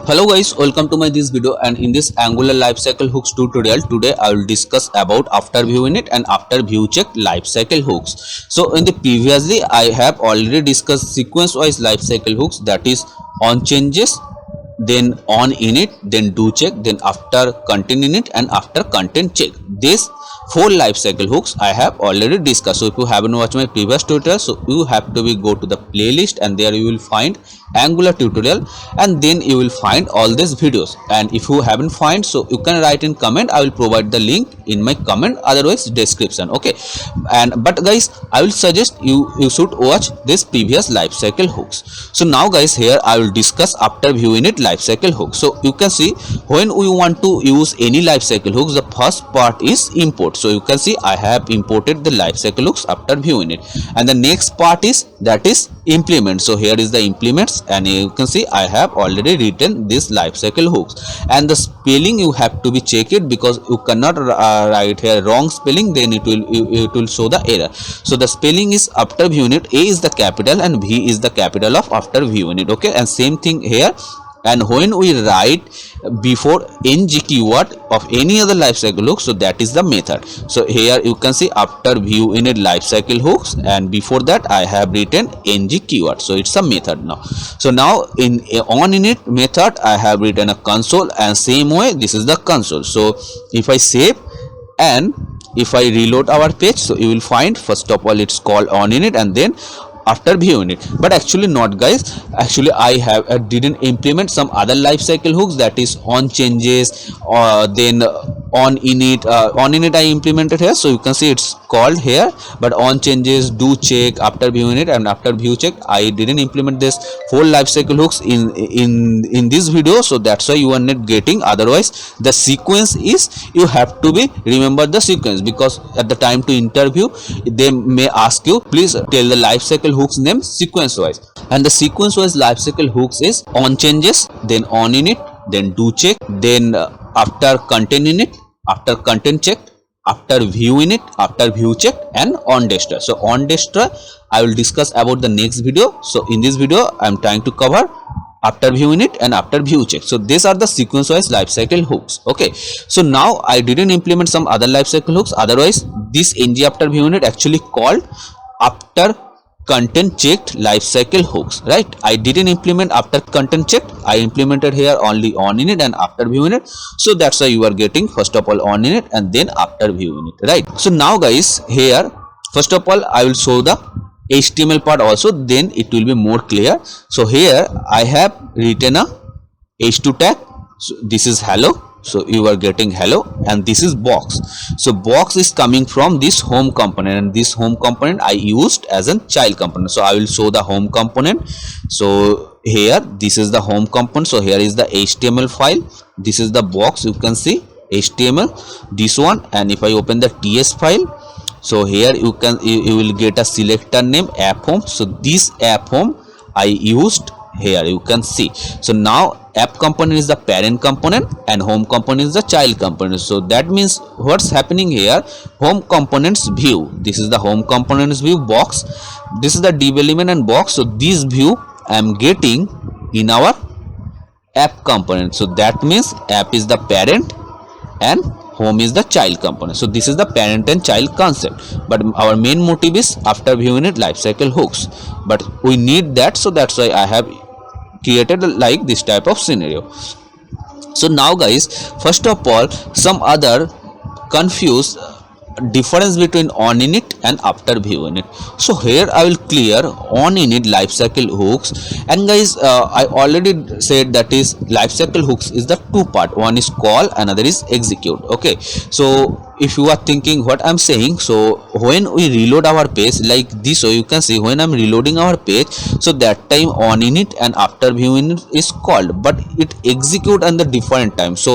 Hello guys, welcome to my this video, and in this Angular lifecycle hooks tutorial today I will discuss about after view init and after view check lifecycle hooks. So in the previously I have already discussed sequence wise lifecycle hooks, that is on changes, then on init, then do check, then after content init and after content check. This four lifecycle hooks I have already discussed. So if you haven't watched my previous tutorial, so you have to go to the playlist and there you will find Angular tutorial, and then you will find all these videos. And if you haven't find, so you can write in comment. I will provide the link in my comment, otherwise description. Okay, and but guys, I will suggest you should watch this previous lifecycle hooks. So now guys, here I will discuss after view init lifecycle hook. So you can see when we want to use any lifecycle hooks, the first part is import. So you can see I have imported the lifecycle hooks after view init, and the next part is that is implement. So here is the implements, and you can see I have already written this lifecycle hooks, and the spelling you have to be check it, because you cannot write here wrong spelling, then it will show the error. So the spelling is after view init, A is the capital and V is the capital of after view init. Okay, and same thing here. And when we write before ng keyword of any other lifecycle hook, so that is the method. So here you can see after view init lifecycle hooks, and before that I have written ng keyword, so it's a method now. So now in on init method I have written a console, and same way this is the console. So if I save and if I reload our page, so you will find first of all it's called on init and then after view init. But actually not guys, actually I didn't implement some other lifecycle hooks, that is on changes, then on init I implemented here. So you can see it's called here, but on changes, do check, after view init and after view check I didn't implement this four lifecycle hooks in this video. So that's why you are not getting. Otherwise the sequence is, you have to be remember the sequence, because at the time to interview they may ask you please tell the lifecycle hooks name sequence wise, and the sequence wise lifecycle hooks is on changes, then on init, then do check, then after content init, after content check, after view init, after view check, and on destroy. So on destroy I will discuss about the next video. So in this video I am trying to cover after view init and after view check. So these are the sequence wise lifecycle hooks. Okay, so now I didn't implement some other lifecycle hooks, otherwise this ng after view init actually called after content checked lifecycle hooks, right? I didn't implement after content checked, I implemented here only on init and after view init. So that's why you are getting first of all on init and then after view init, right? So now guys, here first of all I will show the HTML part also, then it will be more clear. So here I have written a h2 tag. So this is hello, so you are getting hello, and this is box. So box is coming from this home component, and this home component I used as a child component. So I will show the home component. So here this is the home component. So here is the HTML file, this is the box, you can see HTML, this one. And if I open the TS file, so here you will get a selector name app home. So this app home I used here, you can see. So now app component is the parent component and home component is the child component. So that means what's happening here, home components view, this is the home components view box, this is the div element and box. So this view I am getting in our app component. So that means app is the parent and home is the child component. So this is the parent and child concept, but our main motive is after view init lifecycle hooks, but we need that. So that's why I have created like this type of scenario. So now guys, first of all some other confused difference between on init and after view init. So here I will clear on init lifecycle hooks, and guys I already said that is lifecycle hooks is the two part, one is call, another is execute. Okay, so if you are thinking what I'm saying, so when we reload our page like this, so you can see when I'm reloading our page, so that time on init and after view init is called, but it execute on the different time. So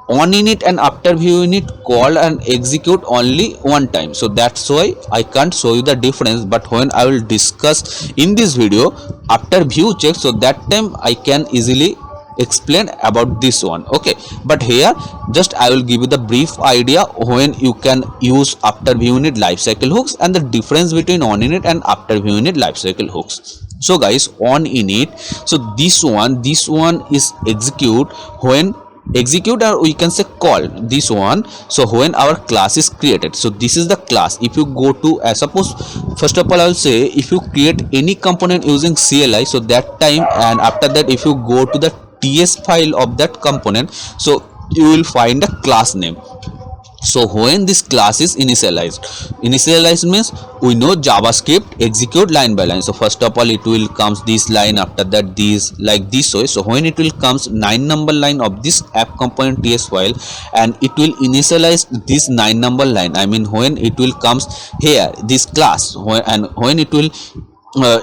on init and after view init call and execute only one time. So that's why I can't show you the difference, but when I will discuss in this video after view check, so that time I can easily explain about this one. Okay, but here just I will give you the brief idea when you can use after view init lifecycle hooks and the difference between on init and after view init lifecycle hooks. So guys, on init, so this one is execute or we can say call this one. So when our class is created, so this is the class. If you go to suppose, first of all I will say, if you create any component using CLI, so that time, and after that if you go to the ts file of that component, so you will find a class name. So when this class is initialized means we know JavaScript execute line by line. So first of all it will comes this line, after that this, like this way. So when it will comes 9 number line of this app component ts file, and it will initialize this 9 number line, I mean when it will comes here this class, when it will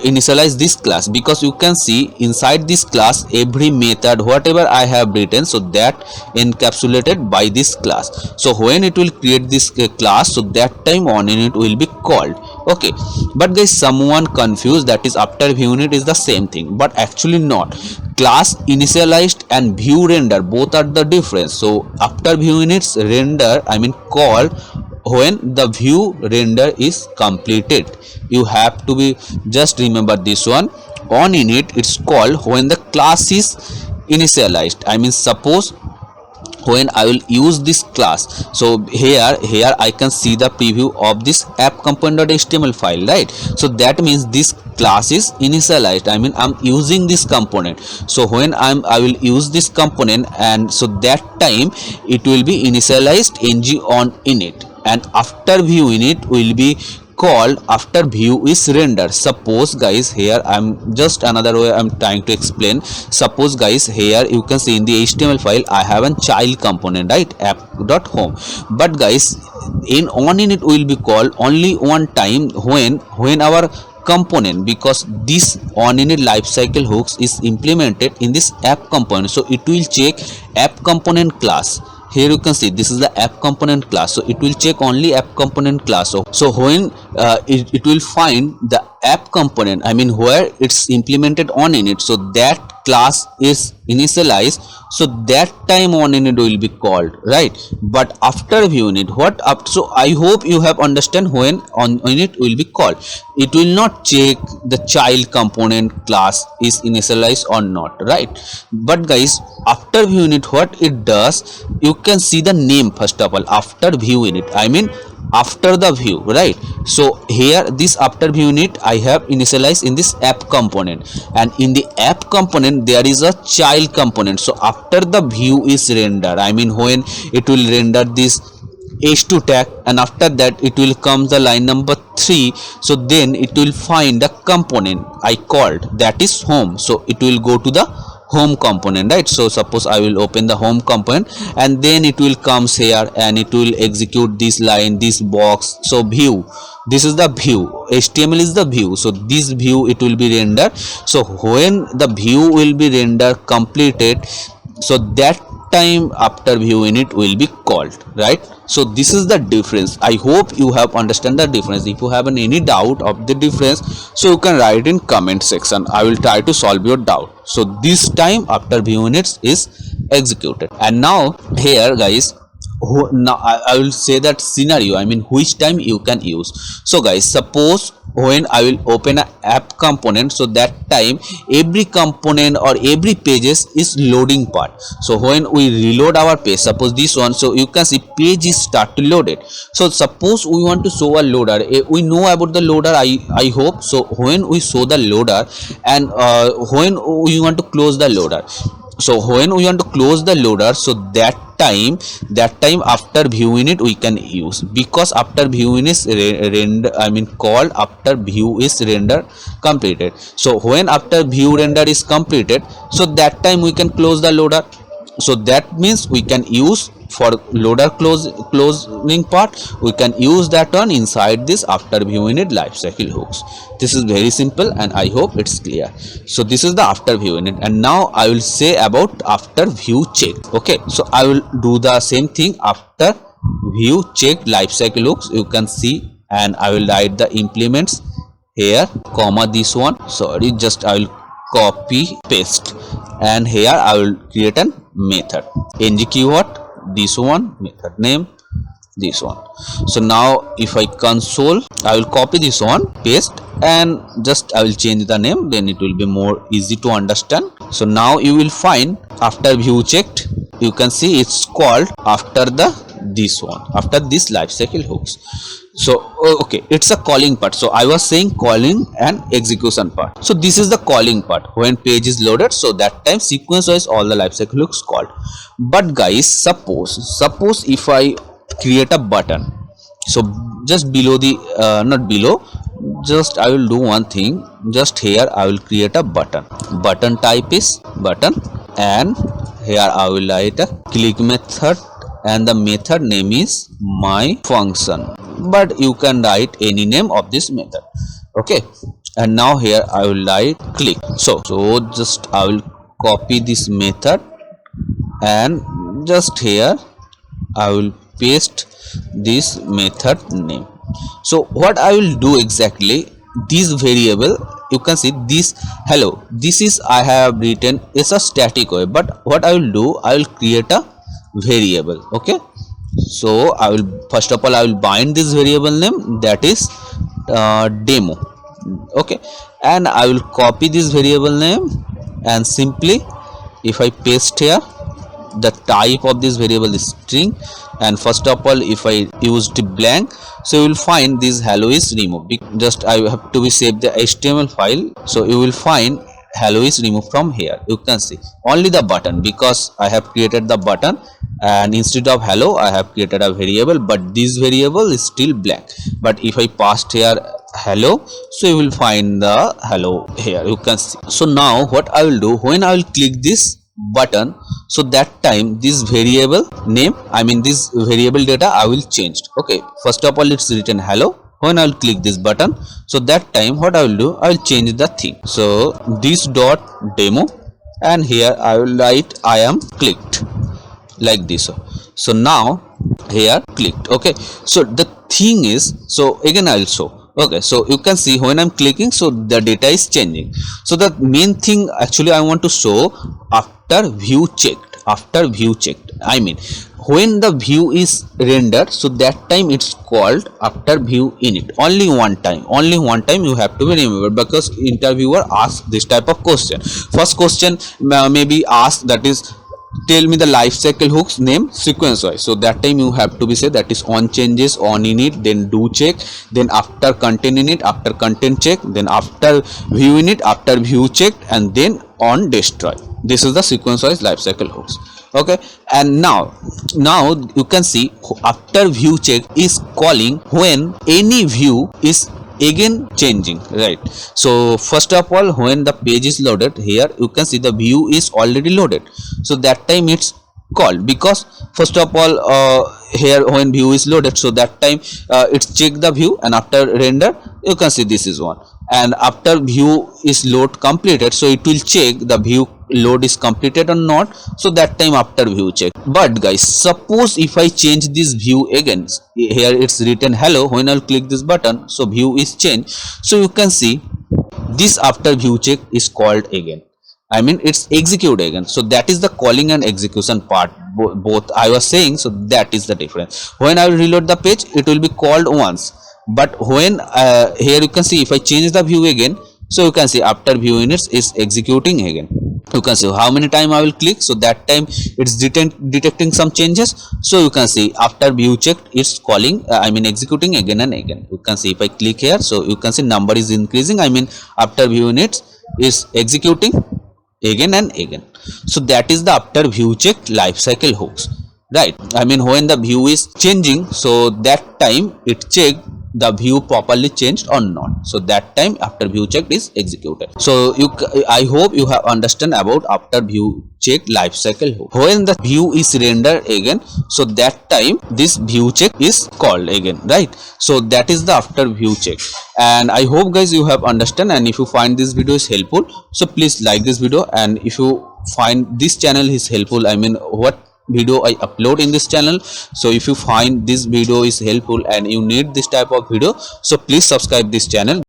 initialize this class, because you can see inside this class every method whatever I have written, so that encapsulated by this class. So when it will create this class, so that time on init will be called. Okay, but guys, someone confused, that is after view init is the same thing, but actually not. Class initialized and view render both are the difference. So after view init's render, I mean call, when the view render is completed. You have to be just remember this one. On init it's called when the class is initialized. I mean suppose when I will use this class, so here I can see the preview of this app component.html file, right? So that means this class is initialized, I mean I'm using this component. So when I will use this component, and so that time it will be initialized ng on init, and after view init will be called after view is rendered. Suppose guys, here I'm just another way I'm trying to explain. Suppose guys, here you can see in the HTML file I have a child component, right, app.home, but guys in on init will be called only one time when our component, because this on init lifecycle hooks is implemented in this app component, so it will check app component class. Here you can see this is the app component class, so it will check only app component class. So when it will find the app component, I mean where it's implemented on init, so that class is initialized, so that time on init will be called, right? But after view init, what up? So I hope you have understand when on init will be called, it will not check the child component class is initialized or not, right? But guys, after view init what it does, you can see the name first of all after view init, I mean after the view, right? So here this after view init I have initialized in this app component, and in the app component there is a child component. So after the view is rendered, I mean when it will render this h2 tag, and after that it will come the line number 3, so then it will find the component I called, that is home. So it will go to the home component, right? So suppose I will open the home component, and then it will comes here and it will execute this line, this box. So view, this is the view, HTML is the view, so this view it will be rendered. So when the view will be rendered completed, so that time after view init will be called, right? So this is the difference. I hope you have understand the difference. If you have any doubt of the difference, so you can write in comment section, I will try to solve your doubt. So this time after view init is executed. And now here guys, now I will say that scenario, I mean which time you can use. So guys, suppose when I will open an app component, so that time every component or every pages is loading part. So when we reload our page, suppose this one, so you can see page is start to load it. So suppose we want to show a loader, we know about the loader, I hope. So when we show the loader, and when we want to close the loader, so when we want to close the loader, so that time after view init we can use, because after view is render, I mean called after view is render completed. So when after view render is completed, so that time we can close the loader. So that means we can use for loader closing part, we can use that one inside this after view init lifecycle hooks. This is very simple, and I hope it's clear. So this is the after view init, and now I will say about after view check. Okay, so I will do the same thing after view check lifecycle hooks. You can see, and I will write the implements here, comma this one, sorry, just I will copy paste, and here I will create a method ng keyword, this one method name, this one. So now if I console, I will copy this one, paste, and just I will change the name, then it will be more easy to understand. So now you will find after view checked, you can see it's called after this one, after this lifecycle hooks. So okay, it's a calling part. So I was saying calling and execution part. So this is the calling part when page is loaded. So that time sequence wise all the lifecycle hooks called. But guys, suppose if I create a button, so just below the not below, just I will do one thing. Just here I will create a button type is button, and here I will write a click method, and the method name is my function, but you can write any name of this method. Okay, and now here I will write click. So just I will copy this method, and just here I will paste this method name. So what I will do exactly, this variable, you can see this hello, this is I have written is a static way, but what I will do, I will create a variable. Okay, so I will first of all I will bind this variable name, that is demo. Okay, and I will copy this variable name, and simply if I paste here, the type of this variable is string, and first of all if I used blank, so you will find this hello is removed. Just I have to be save the HTML file, so you will find hello is removed from here. You can see only the button, because I have created the button, and instead of hello I have created a variable, but this variable is still blank. But if I passed here hello, so you will find the hello here, you can see. So now what I will do, when I will click this button, so that time this variable name, I mean this variable data I will change. Okay, first of all it's written hello. When I will click this button, so that time what I will do, I will change the thing. So this dot demo, and here I will write I am clicked, like this. So now here clicked. Okay, so the thing is, so again I will show. Okay, so you can see when I'm clicking, so the data is changing. So the main thing actually I want to show, after view checked, I mean when the view is rendered, so that time it's called after view init. Only one time you have to be remembered, because interviewer asks this type of question. First question may be asked, that is tell me the lifecycle hooks name sequence wise. So that time you have to be say that is on changes, on init, then do check, then after content init, after content check, then after view init, after view checked, and then on destroy. This is the sequence wise lifecycle hooks. Okay, and now you can see after view check is calling when any view is again changing, right? So first of all when the page is loaded, here you can see the view is already loaded, so that time it's called, because first of all here when view is loaded, so that time it's check the view, and after render you can see this is one, and after view is load completed, so it will check the view load is completed or not, so that time after view check. But guys, suppose if I change this view again, here it's written hello, when I'll click this button, so view is changed, so you can see this after view check is called again, I mean it's execute again. So that is the calling and execution part, both I was saying. So that is the difference. When I will reload the page, it will be called once, but when here you can see if I change the view again, so you can see after view units is executing again. You can see how many time I will click, so that time it's detecting some changes. So you can see after view checked, it's calling I mean executing again and again. You can see if I click here, so you can see number is increasing, I mean after view units is executing again and again. So that is the after view checked lifecycle hooks, right? I mean when the view is changing, so that time it checked the view properly changed or not, so that time after view checked is executed. So I hope you have understand about after view check lifecycle hook. When the view is rendered again, so that time this view check is called again, right? So that is the after view check. And I hope guys you have understand, and if you find this video is helpful, so please like this video, and if you find this channel is helpful, I mean what video I upload in this channel, so if you find this video is helpful and you need this type of video, so please subscribe this channel.